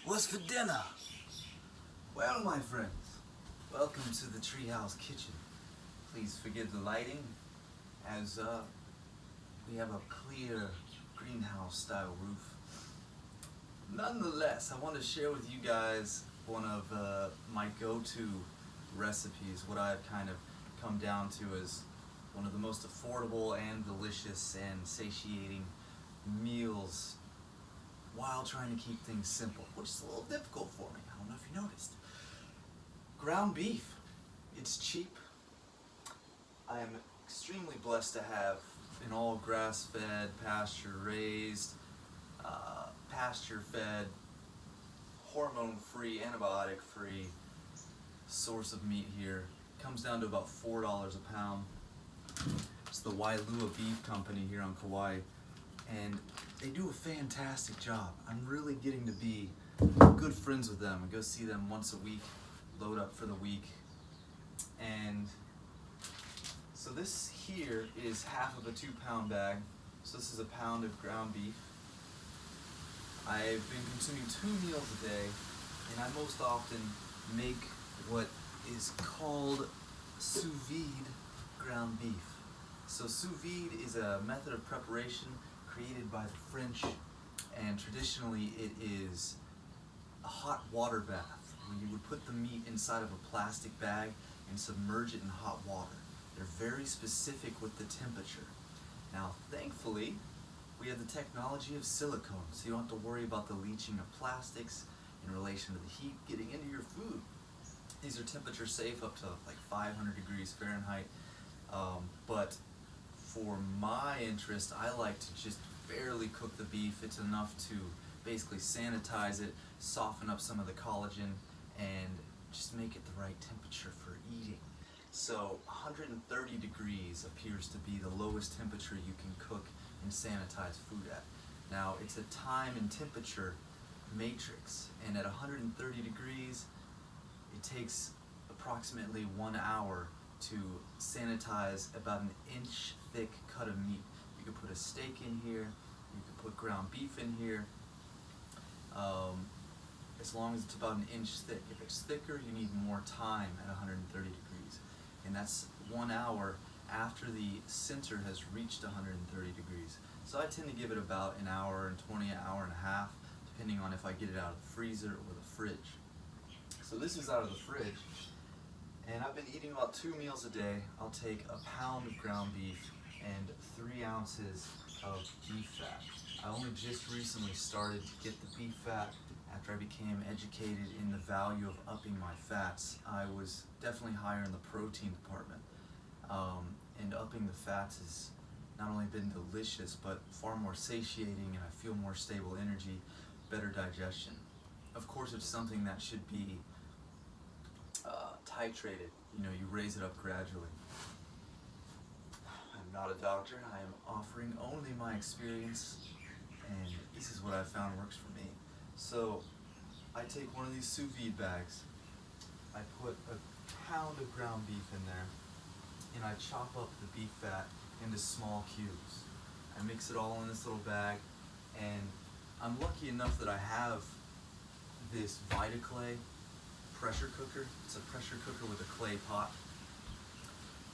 What's for dinner? Well, my friends, welcome to the Treehouse Kitchen. Please forgive the lighting, as we have a clear greenhouse style roof. Nonetheless, I want to share with you guys one of my go-to recipes, what I've kind of come down to as one of the most affordable and delicious and satiating meals while trying to keep things simple, which is a little difficult for me. I don't know if you noticed. Ground beef. It's cheap. I am extremely blessed to have an all grass-fed, pasture-raised, pasture-fed, hormone-free, antibiotic-free source of meat here. It comes down to about $4 a pound. It's the Wailua Beef Company here on Kauai, and they do a fantastic job. I'm really getting to be good friends with them. I go see them once a week, load up for the week. And so this here is half of a 2-pound bag. So this is a pound of ground beef. I've been consuming 2 meals a day, and I most often make what is called sous vide ground beef. So sous vide is a method of preparation created by the French, and traditionally it is a hot water bath where you would put the meat inside of a plastic bag and submerge it in hot water. They're very specific with the temperature. Now, thankfully, we have the technology of silicone, so you don't have to worry about the leaching of plastics in relation to the heat getting into your food. These are temperature safe up to like 500 degrees Fahrenheit, but for my interest, I like to just barely cook the beef. It's enough to basically sanitize it, soften up some of the collagen, and just make it the right temperature for eating. So 130 degrees appears to be the lowest temperature you can cook and sanitize food at. Now, it's a time and temperature matrix, and at 130 degrees, it takes approximately 1 hour to sanitize about an inch thick cut of meat. You could put a steak in here, you could put ground beef in here, as long as it's about an inch thick. If it's thicker, you need more time at 130 degrees. And that's 1 hour after the center has reached 130 degrees. So I tend to give it about an hour and 20, an hour and a half, depending on if I get it out of the freezer or the fridge. So this is out of the fridge, and I've been eating about 2 meals a day. I'll take a pound of ground beef and 3 ounces of beef fat. I only just recently started to get the beef fat after I became educated in the value of upping my fats. I was definitely higher in the protein department, and upping the fats has not only been delicious, but far more satiating, and I feel more stable energy, better digestion. Of course, it's something that should be titrated. You know, you raise it up gradually. I'm not a doctor. I am offering only my experience, and this is what I found works for me. So I take one of these sous vide bags, I put a pound of ground beef in there, and I chop up the beef fat into small cubes. I mix it all in this little bag, and I'm lucky enough that I have this Vitaclay pressure cooker. It's a pressure cooker with a clay pot.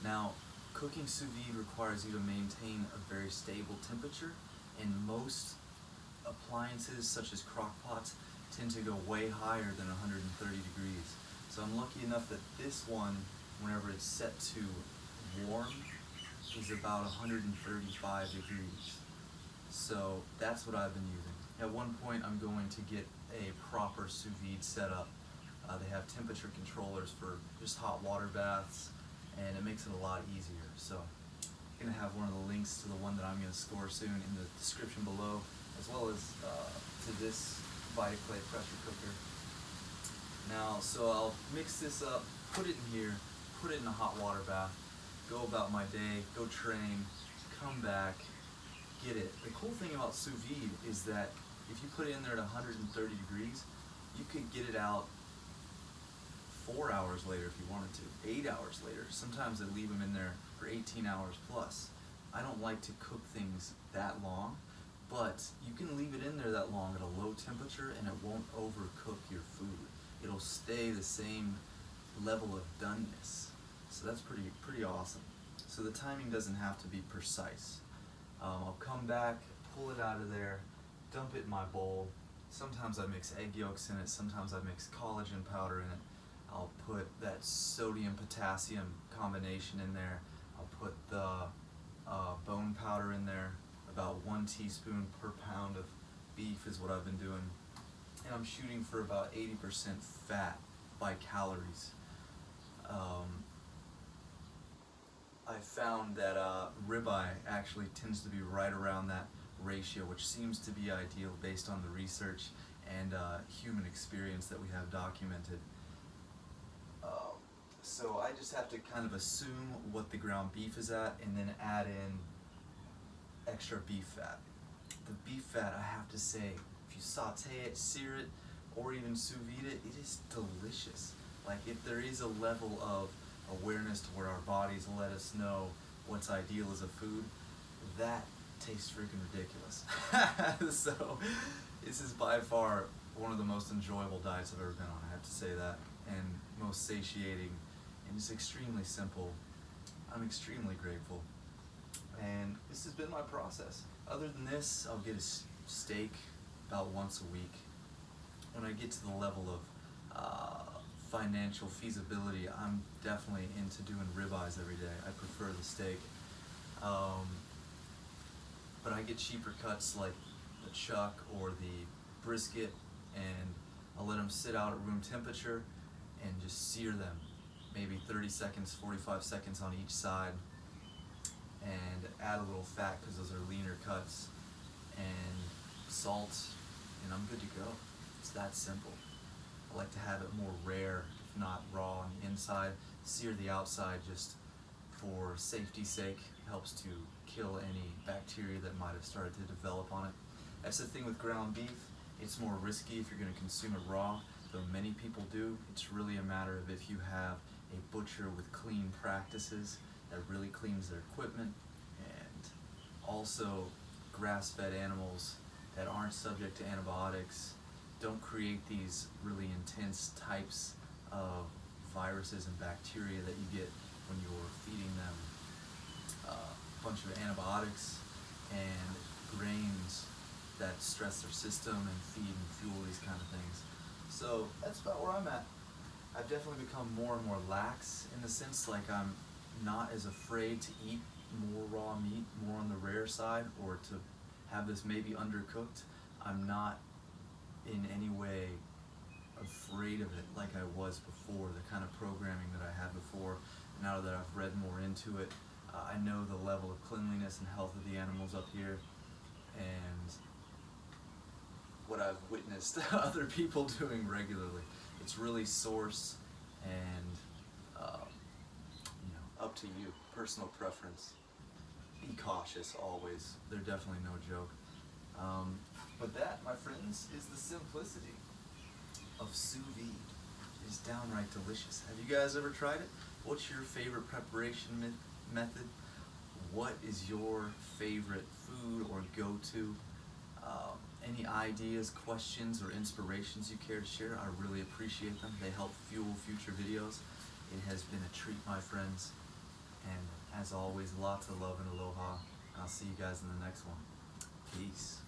Now, cooking sous vide requires you to maintain a very stable temperature, and most appliances such as crock pots tend to go way higher than 130 degrees. So I'm lucky enough that this one, whenever it's set to warm, is about 135 degrees. So that's what I've been using. At one point, I'm going to get a proper sous vide setup. They have temperature controllers for just hot water baths, and it makes it a lot easier. So I'm going to have one of the links to the one that I'm going to score soon in the description below, as well as to this Vitaclay pressure cooker. Now, so I'll mix this up, put it in here, put it in a hot water bath, go about my day, go train, come back, get it. The cool thing about sous vide is that if you put it in there at 130 degrees, you could get it out 4 hours later if you wanted to, 8 hours later. Sometimes they leave them in there for 18 hours plus. I don't like to cook things that long, but you can leave it in there that long at a low temperature and it won't overcook your food. It'll stay the same level of doneness. So that's pretty awesome. So the timing doesn't have to be precise. I'll come back, pull it out of there, dump it in my bowl. Sometimes I mix egg yolks in it, sometimes I mix collagen powder in it. I'll put that sodium-potassium combination in there. I'll put the bone powder in there. About 1 teaspoon per pound of beef is what I've been doing. And I'm shooting for about 80% fat by calories. I found that ribeye actually tends to be right around that ratio, which seems to be ideal based on the research and human experience that we have documented. So I just have to kind of assume what the ground beef is at and then add in extra beef fat. The beef fat, I have to say, if you saute it, sear it, or even sous vide it, it is delicious. Like, if there is a level of awareness to where our bodies let us know what's ideal as a food, that tastes freaking ridiculous. So this is by far one of the most enjoyable diets I've ever been on, I have to say that, and most satiating, and it's extremely simple. I'm extremely grateful, and this has been my process. Other than this, I'll get a steak about once a week. When I get to the level of financial feasibility, I'm definitely into doing ribeyes every day. I prefer the steak. But I get cheaper cuts like the chuck or the brisket, and I'll let them sit out at room temperature and just sear them. Maybe 30 seconds, 45 seconds on each side, and add a little fat because those are leaner cuts, and salt, and I'm good to go. It's that simple. I like to have it more rare, if not raw on the inside. Sear the outside just for safety's sake. Helps to kill any bacteria that might have started to develop on it. That's the thing with ground beef. It's more risky if you're going to consume it raw, though many people do. It's really a matter of if you have a butcher with clean practices that really cleans their equipment, and also grass-fed animals that aren't subject to antibiotics, don't create these really intense types of viruses and bacteria that you get when you're feeding them a bunch of antibiotics and grains that stress their system and feed and fuel these kind of things. So that's about where I'm at. I've definitely become more and more lax in the sense, like, I'm not as afraid to eat more raw meat, more on the rare side, or to have this maybe undercooked. I'm not in any way afraid of it like I was before, the kind of programming that I had before. Now that I've read more into it, I know the level of cleanliness and health of the animals up here, and what I've witnessed other people doing regularly. It's really source and up to you, personal preference. Be cautious always. They're definitely no joke. But that, my friends, is the simplicity of sous vide. It is downright delicious. Have you guys ever tried it? What's your favorite preparation method? What is your favorite food or go-to? Any ideas, questions, or inspirations you care to share, I really appreciate them. They help fuel future videos. It has been a treat, my friends. And as always, lots of love and aloha. I'll see you guys in the next one. Peace.